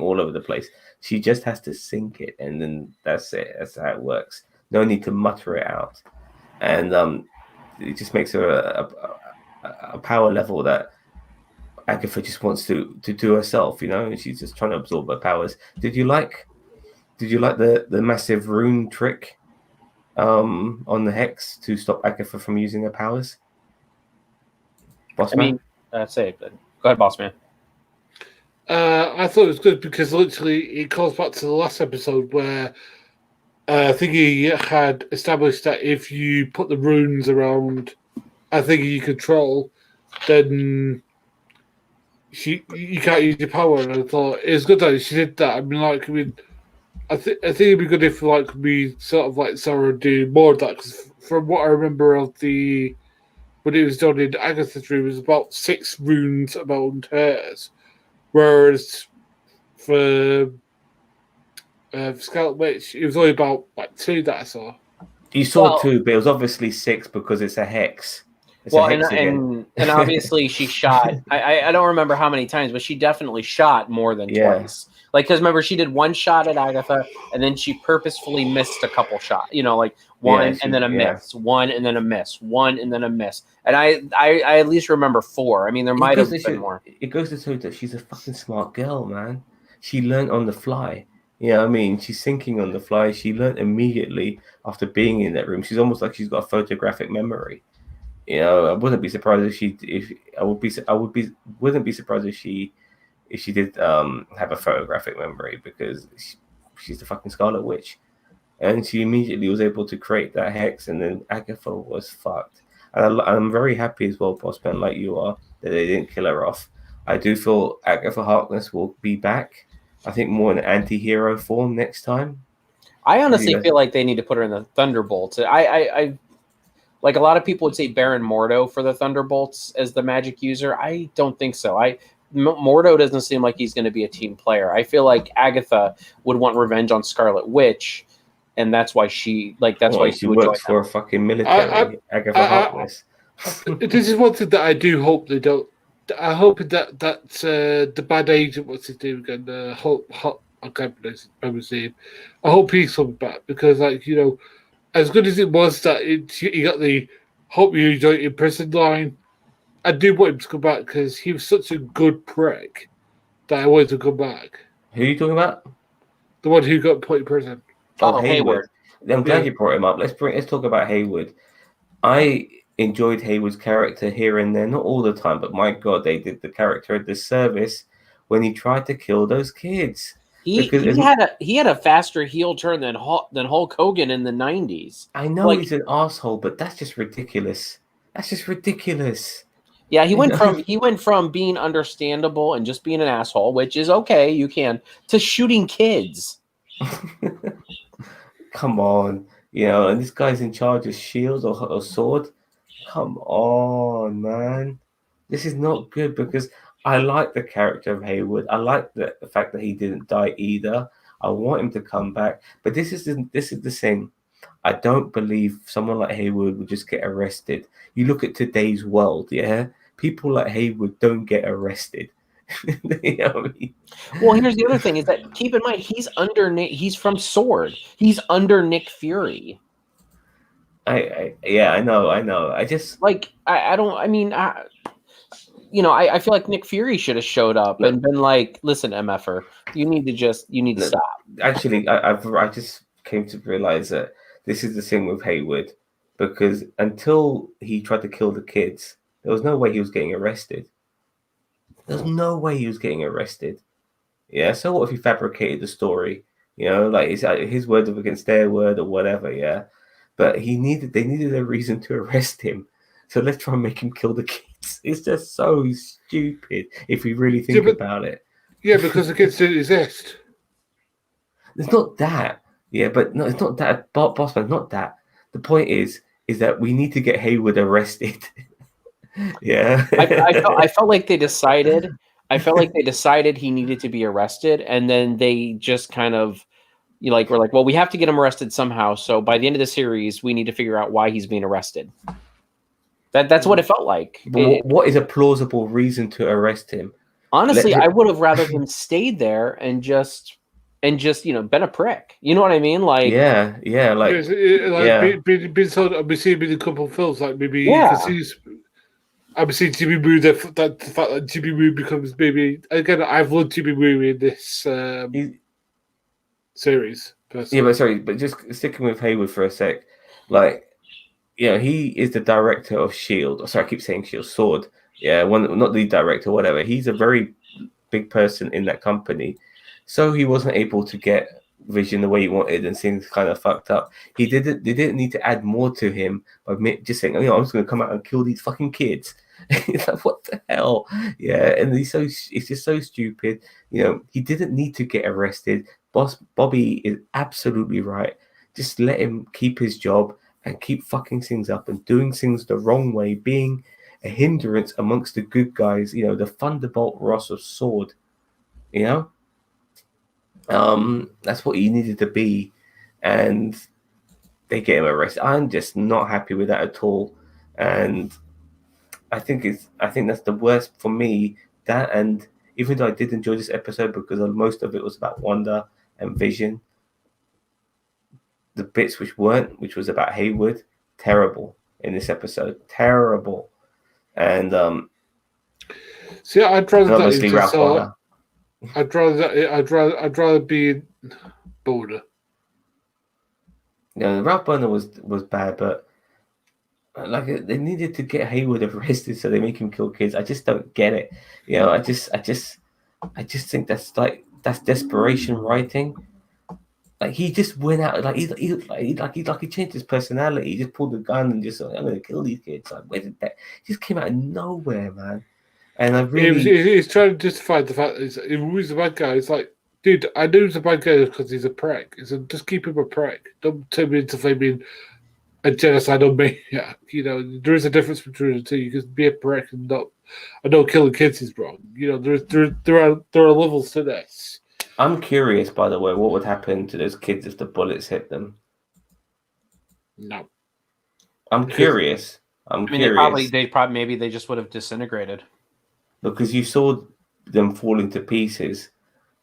all over the place. She just has to think it, and then that's it. That's how it works. No need to mutter it out, and it just makes her a power level that Agatha just wants to do herself. And she's just trying to absorb her powers. Did you like the massive rune trick on the hex to stop Agatha from using her powers? Bossman? That's it. Go ahead, Bossman. I thought it was good because literally it calls back to the last episode where I think he had established that if you put the runes around I think you control, then you can't use your power. And I thought it was good that she did that. I think it'd be good if we sort of saw her do more of that, because from what I remember of when it was done in Agatha's room, it was about 6 runes around hers, whereas for Scarlet Witch it was only about 2 that I saw. You saw 2, but it was obviously 6 because it's a hex. And obviously she shot. I don't remember how many times, but she definitely shot more than twice. Because remember, she did 1 shot at Agatha, and then she purposefully missed a couple shots. One and then a miss, 1 and then a miss, 1 and then a miss. And I at least remember 4. I mean, there might have been more. It goes to show that she's a fucking smart girl, man. She learned on the fly. I mean, she's thinking on the fly. She learned immediately after being in that room. She's almost like she's got a photographic memory. I wouldn't be surprised wouldn't be surprised if she did have a photographic memory, because she's the fucking Scarlet Witch, and she immediately was able to create that hex, and then Agatha was fucked. And I'm very happy as well, Bossman, like you are, that they didn't kill her off. I do feel Agatha Harkness will be back. I think more in anti-hero form next time. I honestly feel like they need to put her in the Thunderbolts. I like a lot of people would say Baron Mordo for the Thunderbolts as the magic user. I don't think so. Mordo doesn't seem like he's going to be a team player. I feel like Agatha would want revenge on Scarlet Witch, and that's why she would works for a fucking military. Agatha Harkness. This is one thing that I do hope they don't. I hope that the bad agent, what's his name again? I can't remember his name. I hope he's coming back because, like, as good as it was that you got the "hope you enjoy it in prison" line, I do want him to come back because he was such a good prick that I wanted to come back. Who are you talking about? The one who got put in prison. Oh, Hayward. I'm glad Yeah. you brought him up. Let's talk about Hayward. I enjoyed Hayward's character here and there, not all the time, but my God, they did the character a disservice when he tried to kill those kids. He had a faster heel turn than Hulk Hogan in the 90s. I know he's an asshole, but that's just ridiculous. That's just ridiculous. Yeah, he went from being understandable and just being an asshole, which is okay, you can, to shooting kids. Come on, and this guy's in charge of shields or sword. Come on, man. This is not good because I like the character of Hayward. I like the fact that he didn't die either. I want him to come back. But this is the thing. I don't believe someone like Hayward would just get arrested. You look at today's world, yeah? People like Hayward don't get arrested. You know what I mean? Well, here's the other thing is that keep in mind he's from Sword. He's under Nick Fury. I know. I just I feel like Nick Fury should have showed up and been like, "Listen, MFer, you need to stop." Actually, I just came to realize that this is the thing with Hayward, because until he tried to kill the kids, there was no way he was getting arrested. There's no way he was getting arrested. Yeah, so what if he fabricated the story? Like it's his word against their word or whatever. Yeah, but they needed a reason to arrest him. So let's try and make him kill the kids. It's just so stupid if we really think about it. Yeah, because the kids didn't exist. It's not that. Yeah, but no, it's not that. Bossman, not that. The point is that we need to get Hayward arrested. Yeah. I felt like they decided. I felt like they decided he needed to be arrested, and then they just kind of, we're like, well, we have to get him arrested somehow. So by the end of the series, we need to figure out why he's being arrested. That's what it felt like. What is a plausible reason to arrest him? Honestly, I would have rather him stayed there and just been a prick. You know what I mean? Like being told. I've been seeing in a couple of films, like maybe I've seen Jimmy Woo. The fact that Jimmy Woo becomes maybe again. I've loved Jimmy Woo in this series. Personally. But just sticking with Hayward for a sec, he is the director of S.H.I.E.L.D. Sorry, I keep saying S.H.I.E.L.D. Sword. Yeah, not the director, whatever. He's a very big person in that company. So he wasn't able to get Vision the way he wanted, and things kind of fucked up. They didn't need to add more to him by just saying, I'm just going to come out and kill these fucking kids. It's like, what the hell? Yeah, and it's just so stupid. He didn't need to get arrested. Bobby is absolutely right. Just let him keep his job and keep fucking things up and doing things the wrong way, being a hindrance amongst the good guys, the Thunderbolt Ross of Sword, that's what he needed to be, and they get him arrested. I'm just not happy with that at all, and I think that's the worst for me. That, and even though I did enjoy this episode because most of it was about Wanda and Vision, the bits which was about Hayward, terrible in this episode, terrible. And see, I'd rather obviously Ralph Bonner. I'd rather be bolder. Ralph Bonner was bad, but they needed to get Hayward arrested so they make him kill kids. I just don't get it. I just think that's desperation writing. He just went out he changed his personality. He just pulled a gun and just I'm gonna kill these kids. Where did that? He just came out of nowhere, man. And I really he's trying to justify the fact that he's a bad guy. It's like, dude, I know he's a bad guy because he's a prick. It's just keep him a prick. Don't turn me into being a genocidal maniac. There is a difference between the two. You can be a prick and not. I know killing kids is wrong. There are levels to this. I'm curious, by the way, what would happen to those kids if the bullets hit them? No. I'm curious. I'm I mean, curious maybe they just would have disintegrated. because you saw them falling to pieces,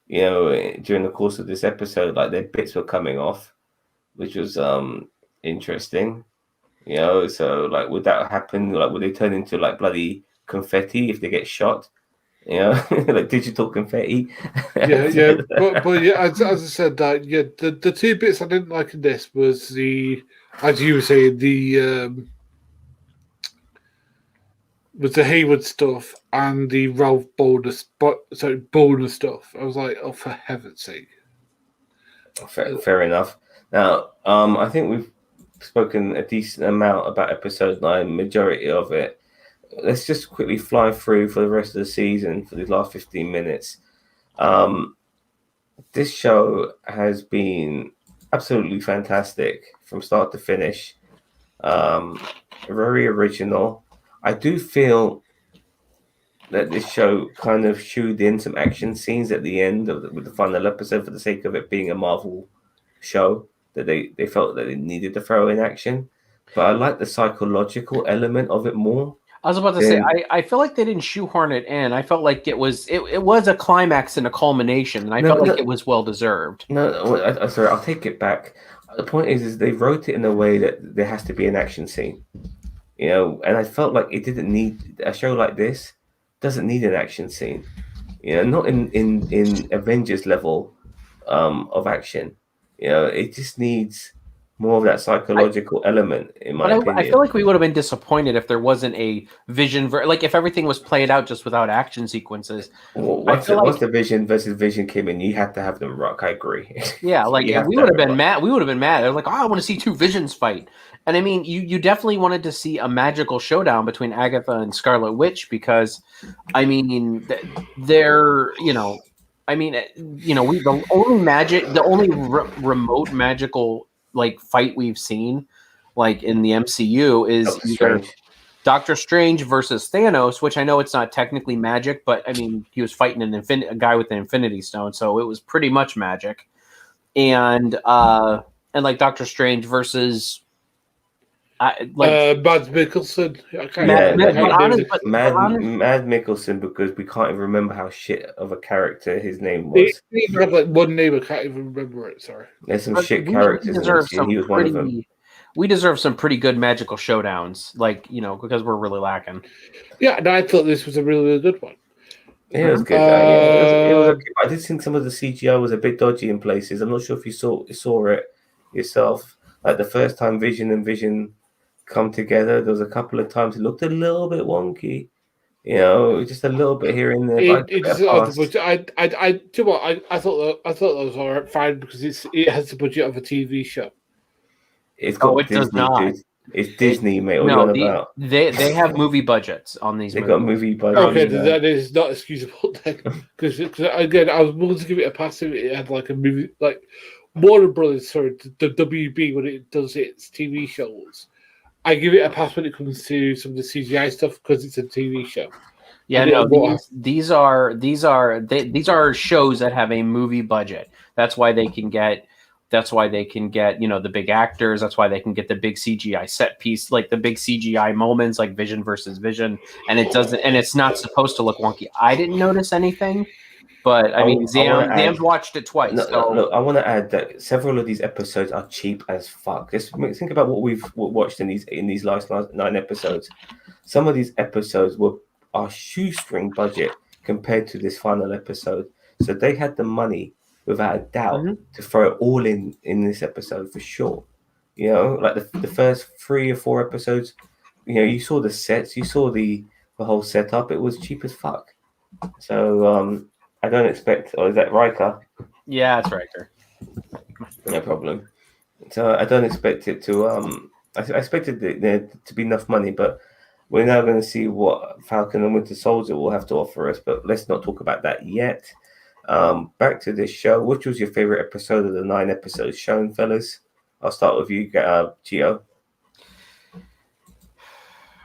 you know, during the course of this episode, like their bits were coming off, which was interesting. You know, so like, would that happen? Like, would they turn into like bloody confetti if they get shot? You know, like digital confetti. Yeah. But yeah, as I said, that the two bits I didn't like in this was as you were saying, was the Hayward stuff and the Ralph Boner stuff. I was like, oh, for heaven's sake. Fair enough. Now, I think we've spoken a decent amount about episode 9, majority of it. Let's just quickly fly through for the rest of the season for these last 15 minutes. This show has been absolutely fantastic from start to finish. Very original. I do feel that this show kind of shooed in some action scenes at the end with the final episode for the sake of it being a Marvel show, that they felt that they needed to throw in action. But I like the psychological element of it more. I was about to say, I feel like they didn't shoehorn it in. I felt like it was a climax and a culmination, and I felt like it was well deserved. No, sorry, I'll take it back. The point is they wrote it in a way that there has to be an action scene, you know, and I felt like it didn't need a show like this. Doesn't need an action scene, you know, not in Avengers level of action. You know, it just needs more of that psychological element, in my opinion. I feel like we would have been disappointed if there wasn't a Vision, like if everything was played out just without action sequences. Once the Vision versus Vision came in, you had to have them rock. I agree. Yeah, like we would have been mad. We would have been mad. They're like, oh, I want to see two Visions fight. And I mean, you definitely wanted to see a magical showdown between Agatha and Scarlet Witch because, I mean, they're, you know, the only remote magical like fight we've seen like in the MCU is either Doctor Strange versus Thanos, which I know it's not technically magic, but I mean he was fighting a guy with an Infinity Stone, so it was pretty much magic. And like Doctor Strange versus Mads Mikkelsen. Mad Mikkelsen, because we can't even remember how shit of a character his name was. He had like one name, I can't even remember it. Sorry. There's some shit characters. He was one of them. We deserve some pretty good magical showdowns, like, you know, because we're really lacking. Yeah, and I thought this was a really, really good one. Yeah, it was good. It was okay. I did think some of the CGI was a bit dodgy in places. I'm not sure if you saw it yourself. Like the first time Vision come together, there was a couple of times it looked a little bit wonky, you know, just a little bit here and there. I thought that was all right, fine, because it has the budget of a TV show. It's got it Disney, does not. Dude. It's Disney, mate. What about? They have movie budgets on these. They got movie budgets. Okay, that is not excusable then, because again, I was willing to give it a pass if it had like a movie, like Warner Brothers, sorry, the WB when it does its TV shows. I give it a pass when it comes to some of the CGI stuff because it's a TV show. Yeah, no, these are shows that have a movie budget. That's why they can get, you know, the big actors. That's why they can get the big CGI set piece, like the big CGI moments, like Vision versus Vision. And it's not supposed to look wonky. I didn't notice anything. But I mean, Zam's watched it twice. Look, I want to add that several of these episodes are cheap as fuck. Just think about what we've watched in these last 9 episodes. Some of these episodes are shoestring budget compared to this final episode. So they had the money, without a doubt, to throw it all in this episode for sure. You know, like the first 3 or 4 episodes, you know, you saw the sets, you saw the whole setup. It was cheap as fuck. So I don't expect, or is that Riker? Yeah, it's Riker. No problem. So I don't expect it to. I expected there to be enough money, but we're now going to see what Falcon and Winter Soldier will have to offer us. But let's not talk about that yet. Back to this show. Which was your favorite episode of the 9 episodes shown, fellas? I'll start with you, Gio.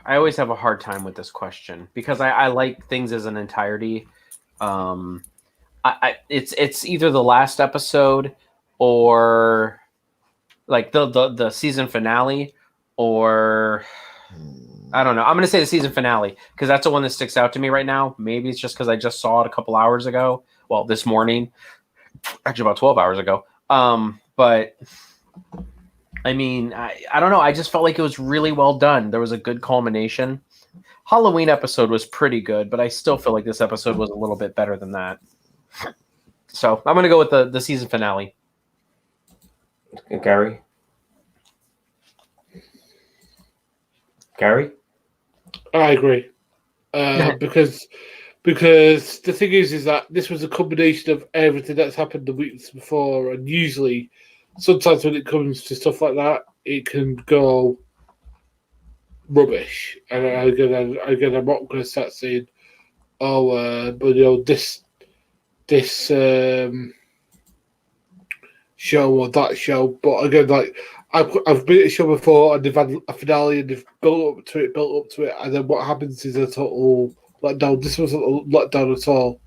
I always have a hard time with this question because I like things as an entirety. It's either the last episode or like the season finale, or I don't know. I'm going to say the season finale because that's the one that sticks out to me right now. Maybe it's just because I just saw it a couple hours ago. Well, this morning, actually about 12 hours ago. But I mean, I don't know. I just felt like it was really well done. There was a good culmination. Halloween episode was pretty good, but I still feel like this episode was a little bit better than that. So I'm going to go with the season finale. Gary? I agree. Because the thing is that this was a combination of everything that's happened the weeks before, and usually, sometimes when it comes to stuff like that, it can go rubbish. And again, I'm not going to start saying, but this show or that show. But again, like I've been at a show before, and they've had a finale, and they've built up to it, and then what happens is a total letdown. This wasn't a letdown at all.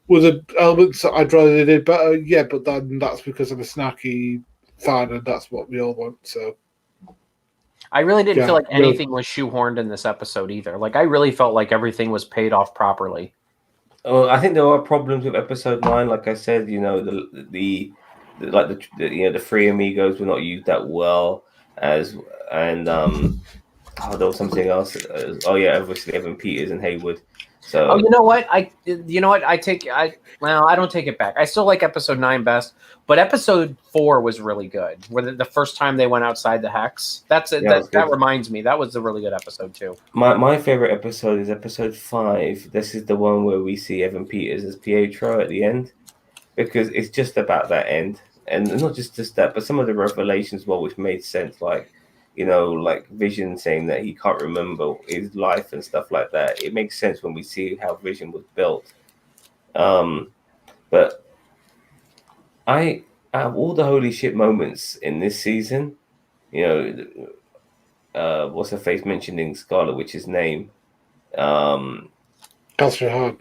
Were the elements that I'd rather they did better? Yeah, but then that's because I'm a snacky fan, and that's what we all want. So I really didn't feel like anything was shoehorned in this episode either. Like I really felt like everything was paid off properly. Oh, I think there are problems with episode 9. Like I said, the three amigos were not used that well there was something else. Obviously Evan Peters and Haywood. So you know what? I don't take it back. I still like episode 9 best, but episode 4 was really good. Where the first time they went outside the hex. That reminds me. That was a really good episode too. My favorite episode is episode 5. This is the one where we see Evan Peters as Pietro at the end, because it's just about that end, and not just that, but some of the revelations, which made sense, like Vision saying that he can't remember his life and stuff like that. It makes sense when we see how Vision was built. But I have all the holy shit moments in this season. What's her face mentioning Scarlet Witch's name? Catherine Hahn.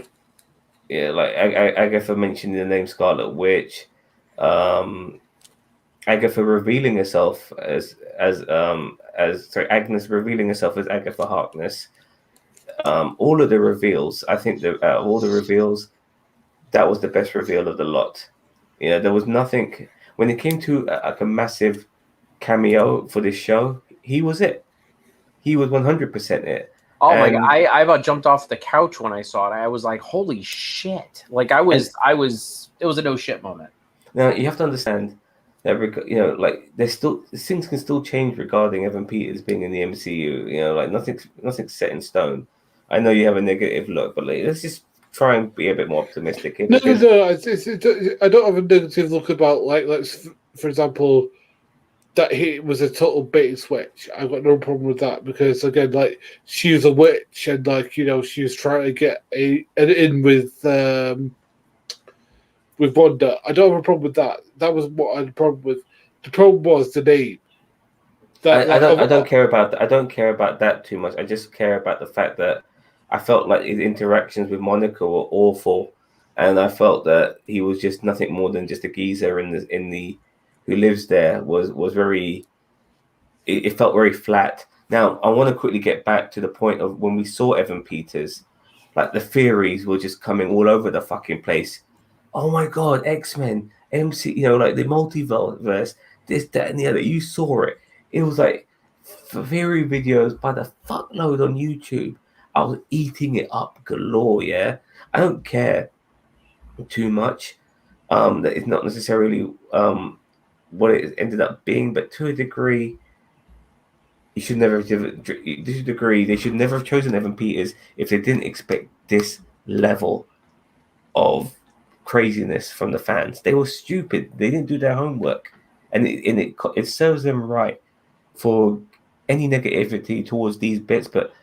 Yeah, like Agatha mentioning the name Scarlet Witch. Agatha revealing herself Agnes revealing herself as Agatha Harkness. All of the reveals, I think that all the reveals, that was the best reveal of the lot. There was nothing when it came to a massive cameo for this show. He was it. He was 100% it. Oh my god! I about jumped off the couch when I saw it. I was like, "Holy shit!" Like I was. It was a no shit moment. Now you have to understand that there's still things can still change regarding Evan Peters being in the MCU. Like nothing's set in stone. I know you have a negative look, but let's just try and be a bit more optimistic. No. I don't have a negative look about for example, that he was a total bait and switch. I've got no problem with that because again, she was a witch and she was trying to get an in with Wanda. I don't have a problem with that. That was what I had a problem with. The problem was the name. I don't care about that. I don't care about that too much. I just care about the fact that I felt like his interactions with Monica were awful, and I felt that he was just nothing more than just a geezer in the who lives there. Was very. It felt very flat. Now I want to quickly get back to the point of when we saw Evan Peters, like the theories were just coming all over the fucking place. Oh my god, X-Men, MC, like the multiverse, this, that, and the other. You saw it. It was like theory videos by the fuckload on YouTube. I was eating it up galore, yeah. I don't care too much. That it's not necessarily what it ended up being, but to a degree, they should never have chosen Evan Peters if they didn't expect this level of craziness from the fans. They were stupid. They didn't do their homework, and it serves them right for any negativity towards these bits. But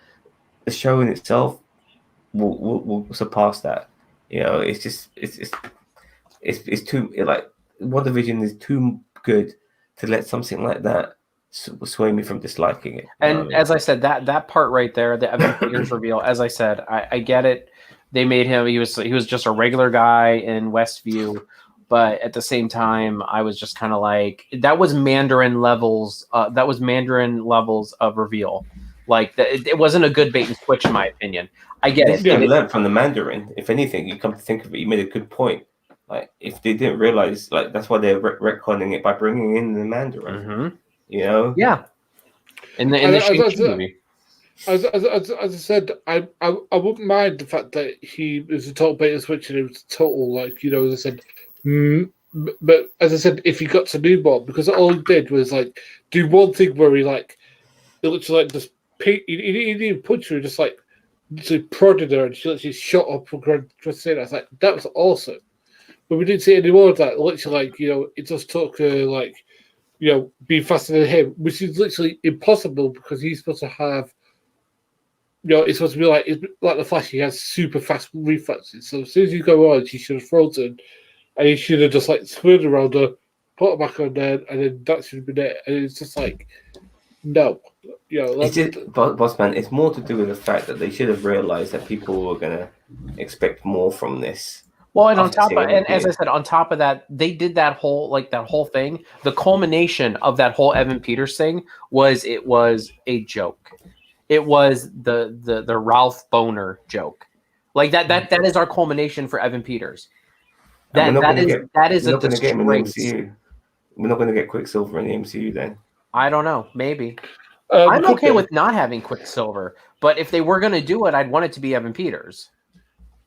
the show in itself will surpass that. It's too WandaVision is too good to let something like that sway me from disliking it. And as I said, that part right there, the Evan Peters reveal. As I said, I get it. They made him. He was just a regular guy in Westview, but at the same time, I was just kind of like that was Mandarin levels. That was Mandarin levels of reveal. Like it wasn't a good bait and switch, in my opinion. I get They it. should have learned from the Mandarin. If anything, you come to think of it, you made a good point. Like, if they didn't realize, like, that's why they're retconning it by bringing in the Mandarin. Mm-hmm. You know? Yeah. In the Shang-Chi movie. As I said, I wouldn't mind the fact that he was a total bait and switch and it was total, like, you know, as I said, but as I said, if he got to newborn, because all he did was like do one thing where he like it looks like just he didn't punch her, he just like literally prodded her and she literally shot up from Christina. I was like, that was awesome. But we didn't see any more of that. Literally, like, you know, it just took like, you know, being faster than him, which is literally impossible because he's supposed to have, you know, it's supposed to be like the Flash. He has super fast reflexes. So as soon as you go on, she should have frozen, and he should have just like swirled around her, put her back on there, and then that should have been it. And it's just like, no, you know. It's just, boss man. It's more to do with the fact that they should have realized that people were gonna expect more from this. Well, and on top of, and as I said, on top of that, they did that whole thing. The culmination of that whole Evan Peters thing was a joke. It was the Ralph Boner joke. Like that is our culmination for Evan Peters. That is a disgrace. We're not going to get Quicksilver in the MCU then. I don't know. Maybe. I'm okay with not having Quicksilver, but if they were going to do it, I'd want it to be Evan Peters.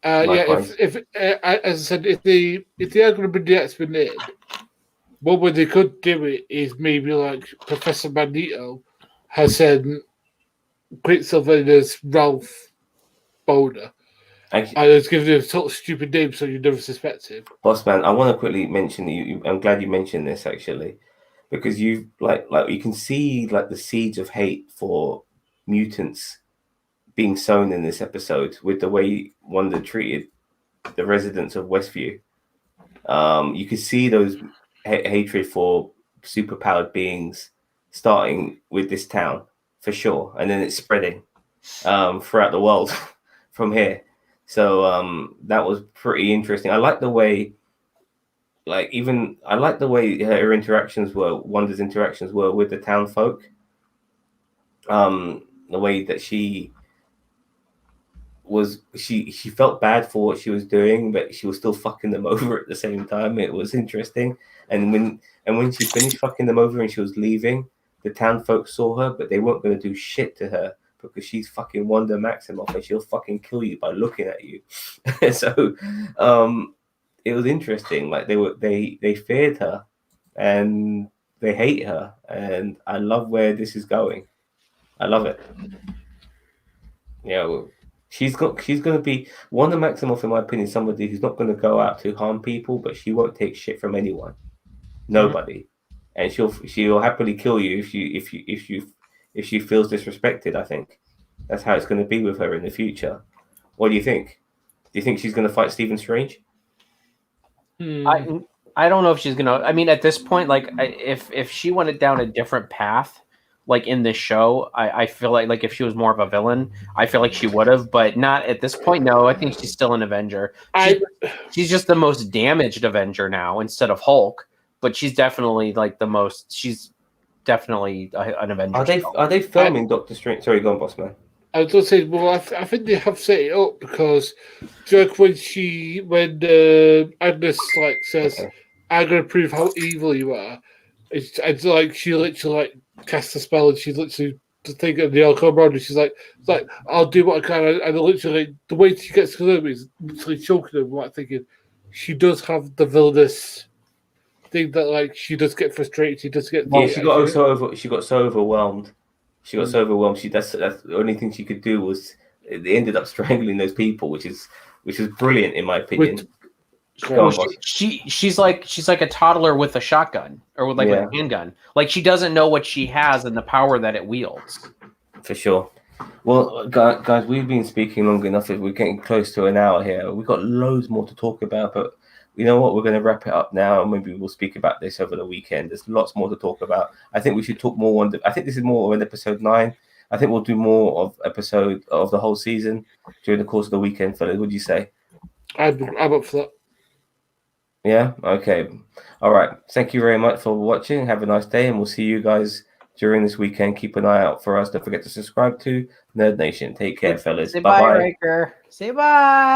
Yeah, if as I said, if they are going to be the X-Men in, one way they could do it is maybe like Professor Magneto has said Quicksilver is Ralph Boner. And it's given him a total stupid name so you never suspect him. Boss man, I want to quickly mention you. I'm glad you mentioned this actually, because you like you can see like the seeds of hate for mutants being sown in this episode with the way Wanda treated the residents of Westview. You can see those hatred for superpowered beings starting with this town for sure, and then it's spreading throughout the world from here. So that was pretty interesting. I like the way, her interactions were, Wanda's interactions were with the town folk. The way that she felt bad for what she was doing, but she was still fucking them over at the same time. It was interesting. And when she finished fucking them over and she was leaving, the town folk saw her, but they weren't going to do shit to her because she's fucking Wanda Maximoff and she'll fucking kill you by looking at you. So it was interesting. Like they feared her and they hate her, and I love where this is going. I love it. Yeah, she's going to be Wanda Maximoff, in my opinion, somebody who's not going to go out to harm people, but she won't take shit from anyone, nobody, and she'll happily kill you if she feels disrespected. I think that's how it's going to be with her in the future. What do you think? Do you think she's going to fight Stephen Strange? I don't know if she's going to. I mean, at this point, like if she went down a different path, like in this show, I feel like if she was more of a villain, I feel like she would have, but not at this point. No, I think she's still an Avenger. She's just the most damaged Avenger now instead of Hulk, but she's definitely like the most. She's definitely an Avenger. Are they filming Doctor Strange? Sorry, go on, boss man. I was going to say, well, I think they have set it up because, like when Agnes like says, "I'm going to prove how evil you are," it's like she literally like casts a spell and she's literally the thing and they all come around and she's like, "I'll do what I can," and literally the way she gets to them is literally choking them. Like thinking, she does have the villainous thing that like she does get frustrated. She does get. Yeah, she got so overwhelmed. She got so overwhelmed. That's the only thing she could do was they ended up strangling those people, which is brilliant in my opinion. She's like a toddler with a shotgun or with a handgun. Like she doesn't know what she has and the power that it wields. For sure. Well, guys, we've been speaking long enough. We're getting close to an hour here. We've got loads more to talk about, but you know what? We're going to wrap it up now. Maybe we'll speak about this over the weekend. There's lots more to talk about. I think we should talk more I think this is more of an episode 9. I think we'll do more of episode of the whole season during the course of the weekend, fellas. What do you say? I'm up for that. Yeah? Okay. All right. Thank you very much for watching. Have a nice day, and we'll see you guys during this weekend. Keep an eye out for us. Don't forget to subscribe to Nerd Nation. Take care, fellas. Say Bye bye, bye. Riker. Say bye.